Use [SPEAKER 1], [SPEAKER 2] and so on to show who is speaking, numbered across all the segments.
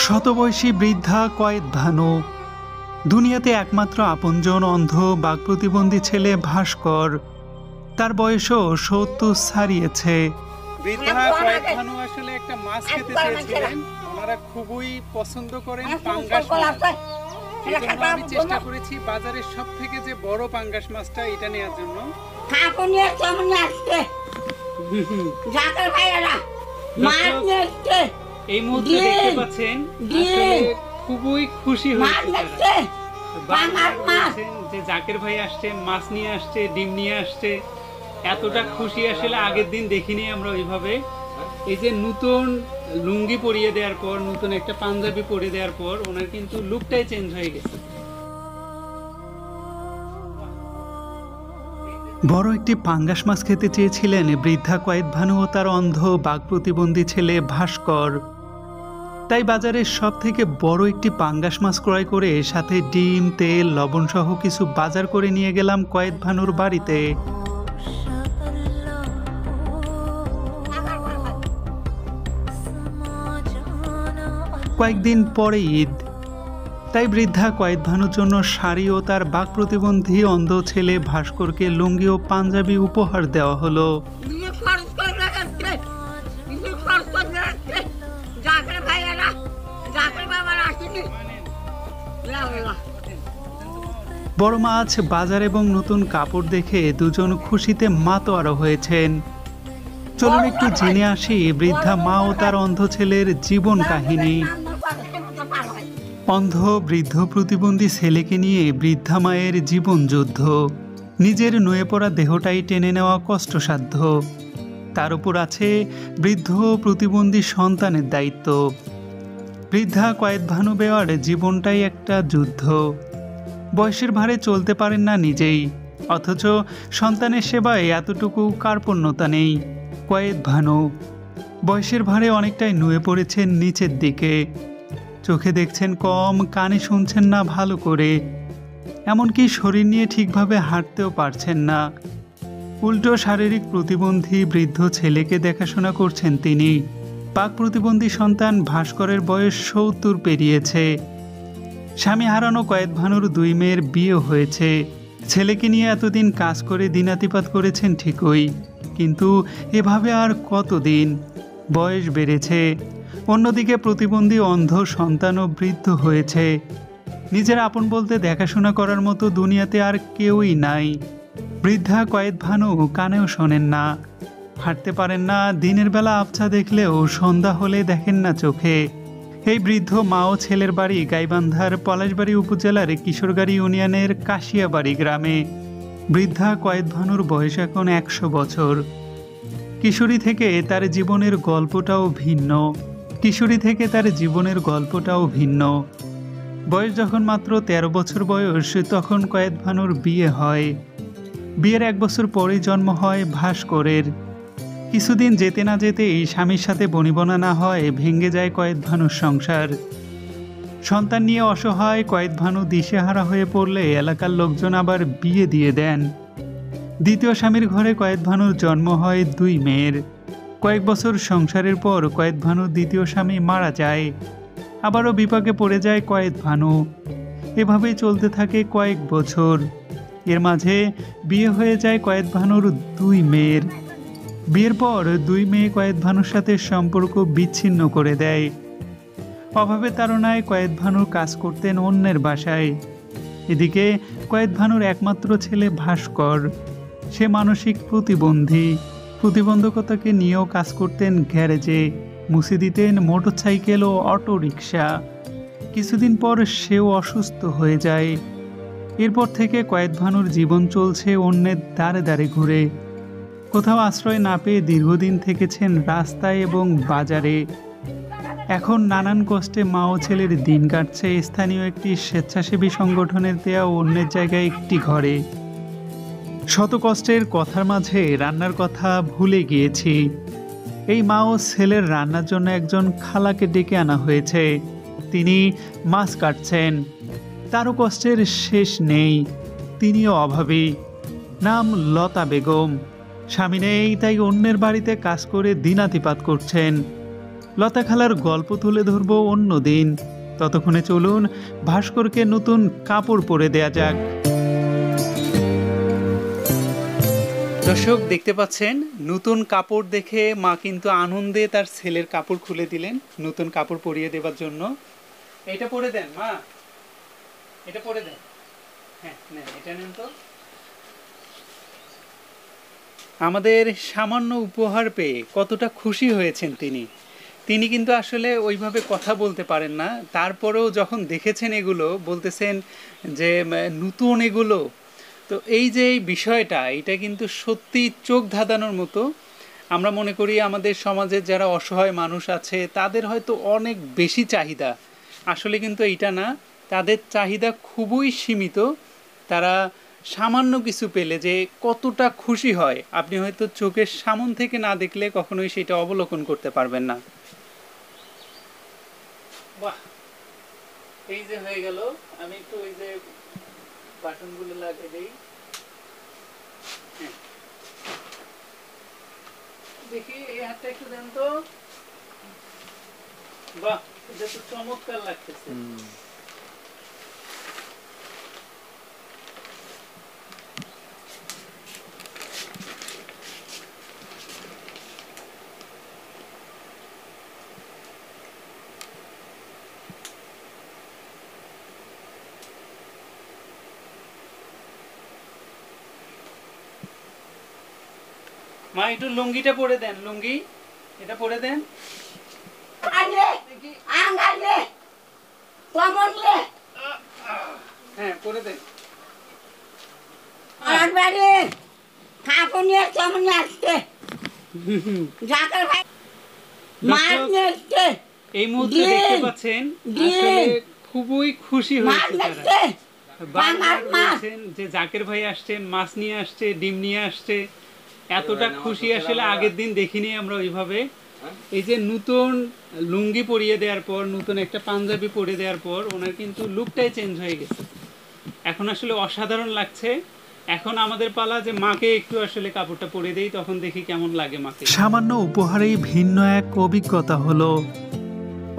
[SPEAKER 1] শতবয়সী বৃদ্ধা কয়েদ ভানু। দুনিয়াতে একমাত্র আপনজন অন্ধ বাক প্রতিবন্ধী ছেলে ভাস্কর। তার বয়সও ৭০ ছাড়িয়েছে।
[SPEAKER 2] বৃদ্ধা কয়েদ ভানু আসলে একটা মাছ খেতে চেয়েছিলেন। ওনারা খুবই পছন্দ করেন পাঙ্গাস মাছ। এজন্য আমি চেষ্টা করেছি বাজারের সব থেকে যে বড় পাঙ্গাস মাছটা এটা নেওয়ার জন্য। এই মুহূর্তে দেখতে পাচ্ছেন আসলে খুবই খুশি হয়েছে যে জাকের ভাই আসছে, মাছ নিয়ে আসছে, ডিম নিয়ে আসছে। এতটা খুশি আসলে আগের দিন দেখিনি আমরা ওইভাবে। এই যে নতুন লুঙ্গি পরিয়ে দেওয়ার পর, নতুন একটা পাঞ্জাবি পরিয়ে দেওয়ার পর ওনার কিন্তু লুকটাই চেঞ্জ হয়ে গেছে।
[SPEAKER 1] বড় একটি পাঙ্গাস মাছ খেতে চেয়েছিলেন বৃদ্ধা কয়েদ ভানু ও তার অন্ধ বাক প্রতিবন্ধী ছেলে ভাস্কর। তাই বাজারের সব থেকে বড় একটি পাঙ্গাস মাছ ক্রয় করে সাথে ডিম, তেল, লবণ সহ কিছু বাজার করে নিয়ে গেলাম কয়েদ ভানুর বাড়িতে। কয়েকদিন পরে ঈদ, তাই বৃদ্ধা কয়েদ ভানুর জন্য শাড়ি ও তার বাক প্রতিবন্ধী অন্ধ ছেলে ভাস্করকে লুঙ্গি ও পাঞ্জাবি উপহার দেওয়া হলো। বড় মাছ, বাজার এবং নতুন কাপড় দেখে দুজন খুশিতে মাতোয়ারা হয়েছেন। চলুন একটু জেনে আসি বৃদ্ধা মা ও তার অন্ধ ছেলের জীবন কাহিনী। অন্ধ বৃদ্ধ প্রতিবন্ধী ছেলেকে নিয়ে বৃদ্ধা মায়ের জীবন যুদ্ধ। নিজের নুয়ে পড়া দেহটাই টেনে নেওয়া কষ্টসাধ্য, তার উপর আছে বৃদ্ধ প্রতিবন্ধী সন্তানের দায়িত্ব। বৃদ্ধা কয়েদ ভানু বেওয়ার জীবনটাই একটা যুদ্ধ। বয়সের ভারে চলতে পারেন না নিজেই, অথচ সন্তানের সেবায় এতটুকু কার্পণ্যতা নেই কয়েদ ভানু। বয়সের ভারে অনেকটাই নুয়ে পড়েছেন নিচের দিকে। চোখে দেখছেন কম, কানে শুনছেন না ভালো করে, এমনকি শরীর নিয়ে ঠিকভাবে হাঁটতেও পারছেন না। উল্টো শারীরিক প্রতিবন্ধী বৃদ্ধ ছেলেকে দেখাশোনা করছেন তিনি। বাক প্রতিবন্ধী সন্তান ভাস্করের বয়স ৭০ পেরিয়েছে। স্বামী হারানো কয়েদ ভানুর ২ মেয়ের বিয়ে হয়েছে। ছেলেকে নিয়ে এতদিন কাজ করে দিনাতিপাত করেছেন ঠিকই, কিন্তু এভাবে আর কতদিন? বয়স বেড়েছে, অন্যদিকে প্রতিবন্ধী অন্ধ সন্তানও বৃদ্ধ হয়েছে। নিজের আপন বলতে দেখাশোনা করার মতো দুনিয়াতে আর কেউই নাই। বৃদ্ধা কয়েদ ভানু কানেও শোনেন না, হাঁটতে পারেন না, দিনের বেলা আবছা দেখলেও সন্ধ্যা হলে দেখেন না চোখে। এই বৃদ্ধ মা ও ছেলের বাড়ি গাইবান্ধার পলাশবাড়ি উপজেলার কিশোরগাড়ি ইউনিয়নের কাশিয়াবাড়ি গ্রামে। বৃদ্ধা কয়েদ ভানুর বয়স এখন ১০০ বছর। কিশোরী থেকে তার জীবনের গল্পটাও ভিন্ন। বয়স যখন মাত্র ১৩ বছর বয়স, তখন কয়েদ ভানুর বিয়ে হয়। বিয়ের ১ বছর পরেই জন্ম হয় ভাস্করের। কিছুদিন যেতে না যেতেই স্বামীর সাথে বনিবনা না হয় ভেঙে যায় কয়েদ ভানুর সংসার। সন্তান নিয়ে অসহায় কয়েদ ভানু দিশেহারা হয়ে পড়লে এলাকার লোকজন আবার বিয়ে দিয়ে দেন। দ্বিতীয় স্বামীর ঘরে কয়েদ ভানুর জন্ম হয় ২ মেয়ের। কয়েক বছর সংসারের পর কয়েদ ভানুর দ্বিতীয় স্বামী মারা যায়। আবারও বিপাকে পড়ে যায় কয়েদ ভানু। এভাবেই চলতে থাকে কয়েক বছর। এর মাঝে বিয়ে হয়ে যায় কয়েদ ভানুর ২ মেয়ের। বিয়ের পর ২ মেয়ে কয়েদ ভানুর সাথে সম্পর্ক বিচ্ছিন্ন করে দেয়। অভাবে তাড়নায় কয়েদ ভানুর কাজ করতেন অন্যের বাসায়। এদিকে কয়েদ ভানুর একমাত্র ছেলে ভাস্কর, সে মানসিক প্রতিবন্ধী। প্রতিবন্ধকতাকে নিয়েও কাজ করতেন গ্যারেজে, মুছে দিতেন মোটরসাইকেল ও অটো রিক্সা। কিছুদিন পর সেও অসুস্থ হয়ে যায়। এরপর থেকে কয়েদ ভানুর জীবন চলছে অন্যের দ্বারে দ্বারে ঘুরে। কোথাও আশ্রয় না পেয়ে দীর্ঘদিন থেকেছেন রাস্তায় এবং বাজারে। এখন নানান কষ্টে মা ও ছেলের দিন কাটছে স্থানীয় একটি স্বেচ্ছাসেবী সংগঠনের দেয়া অন্যের জায়গায় একটি ঘরে। শত কষ্টের কথার মাঝে রান্নার কথা ভুলে গিয়েছি। এই মা ও ছেলের রান্নার জন্য একজন খালাকে ডেকে আনা হয়েছে। তিনি মাছ কাটছেন। তারও কষ্টের শেষ নেই, তিনিও অভাবী। নাম লতা বেগম। স্বামী নেই, তাই অন্যের বাড়িতে কাজ করে দিনাতিপাত করছেন। লতা খালার গল্প তুলে ধরবো অন্য দিন। ততক্ষণে চলুন ভাস্করকে নতুন কাপড় পরে দেয়া যাক।
[SPEAKER 2] দর্শক দেখতে পাচ্ছেন, নতুন কাপড় দেখে মা কিন্তু আনন্দে তার ছেলের কাপড় খুলে দিলেন নতুন কাপড় পরিয়ে দেবার জন্য। এটা পরে দেন মা, এটা পরে দেন। হ্যাঁ নেন, এটা নেন তো। আমাদের সামান্য উপহার পেয়ে কতটা খুশি হয়েছেন তিনি কিন্তু আসলে ওইভাবে কথা বলতে পারেন না, তারপরেও যখন দেখেছেন এগুলো বলতেছেন যে নতুন এগুলো। তো এই যে এই বিষয়টা, এটা কিন্তু সত্যি চোখ ধাঁধানোর মতো। আমরা মনে করি আমাদের সমাজের যারা অসহায় মানুষ আছে তাদের হয়তো অনেক বেশি চাহিদা, আসলে কিন্তু এইটা না। তাদের চাহিদা খুবই সীমিত। তারা সামান্য কিছু পেলে যে কতটা খুশি হয়, আপনি হয়তো চোখের সামন থেকে না দেখলে কখনোই সেটা অবলোকন করতে পারবেন না। বাহ, এই যে হয়ে গেল। আমি একটু ওই যে বাটনগুলো লাগিয়ে দেই। দেখি এই হাতটা একটু দেন তো। বাহ, এটা তো চমৎকার লাগতেছে। মা একটু লুঙ্গিটা পরে দেন, লুঙ্গি এটা পরে দেন। হ্যাঁ পরে দেন। এই মুহূর্তে দেখতে পাচ্ছেন আসলে খুবই খুশি হয়েছে তারা। বারবার বলছেন যে জাকের ভাই আসছেন, মাছ নিয়ে আসছে, ডিম নিয়ে আসছে। এতটা খুশি আসলে আগের দিন দেখিনি আমরা ওইভাবে। এই যে নতুন লুঙ্গি পরিয়ে দেওয়ার পর, নতুন একটা পাঞ্জাবি পরিয়ে দেওয়ার পর ওনার কিন্তু লুকটাই চেঞ্জ হয়ে গেছে। এখন আসলে অসাধারণ লাগছে। এখন আমাদের পালা যে মাকে একটু আসলে কাপড়টা পরে দেই, তখন দেখি কেমন লাগে মাকে।
[SPEAKER 1] সামান্য উপহারেই ভিন্ন এক অভিজ্ঞতা হলো।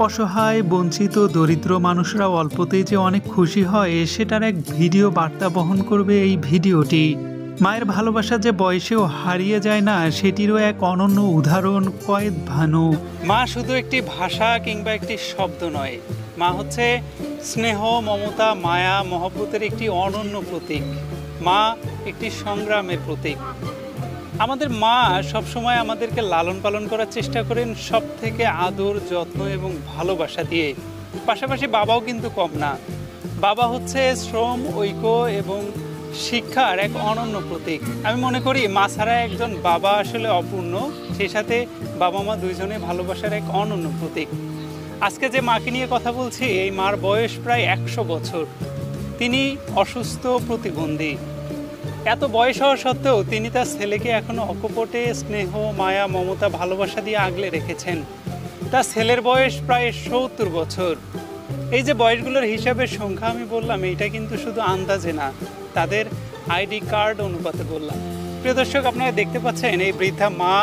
[SPEAKER 1] অসহায়, বঞ্চিত, দরিদ্র মানুষরা অল্পতেই যে অনেক খুশি হয় সেটার এক ভিডিও বার্তা বহন করবে এই ভিডিওটি। মায়ের ভালোবাসা যে বয়সেও হারিয়ে যায় না, সেটিরও এক অনন্য উদাহরণ কয়েদ ভানু।
[SPEAKER 2] মা শুধু একটি ভাষা কিংবা একটি শব্দ নয়, মা হচ্ছে স্নেহ, মমতা, মায়া, মহব্বতের একটি অনন্য প্রতীক। মা একটি সংগ্রামের প্রতীক। আমাদের মা সবসময় আমাদেরকে লালন পালন করার চেষ্টা করেন সব থেকে আদর, যত্ন এবং ভালোবাসা দিয়ে। পাশাপাশি বাবাও কিন্তু কম না। বাবা হচ্ছে শ্রম, ঐক্য এবং শিক্ষার এক অনন্য প্রতীক। আমি মনে করি মা ছাড়া একজন বাবা আসলে অপূর্ণ, সেই সাথে বাবা মা দুইজনে ভালোবাসার এক অনন্য প্রতীক। আজকে যে মাকে নিয়ে কথা বলছি, এই মার বয়স প্রায় 100 বছর। তিনি অসুস্থ, প্রতিবন্ধী। এত বয়স হওয়া সত্ত্বেও তিনি তার ছেলেকে এখনো অকপটে স্নেহ, মায়া, মমতা, ভালোবাসা দিয়ে আগলে রেখেছেন। তার ছেলের বয়স প্রায় 70 বছর। এই যে বয়সগুলোর হিসাবের সংখ্যা আমি বললাম, এটা কিন্তু শুধু আন্দাজে না, তাদের আইডি কার্ড অনুপাতে বললাম। প্রিয় দর্শক, আপনারা দেখতে পাচ্ছেন এই বৃদ্ধা মা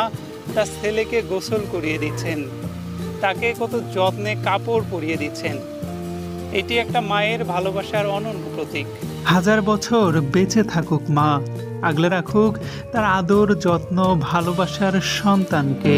[SPEAKER 2] তার ছেলেকে গোসল করিয়ে দিচ্ছেন, তাকে কত যত্নে কাপড় পরিয়ে দিচ্ছেন। এটি একটা মায়ের ভালোবাসার অনন্য প্রতীক।
[SPEAKER 1] হাজার বছর বেঁচে থাকুক মা, আগলে রাখুক তার আদর, যত্ন, ভালোবাসার সন্তানকে।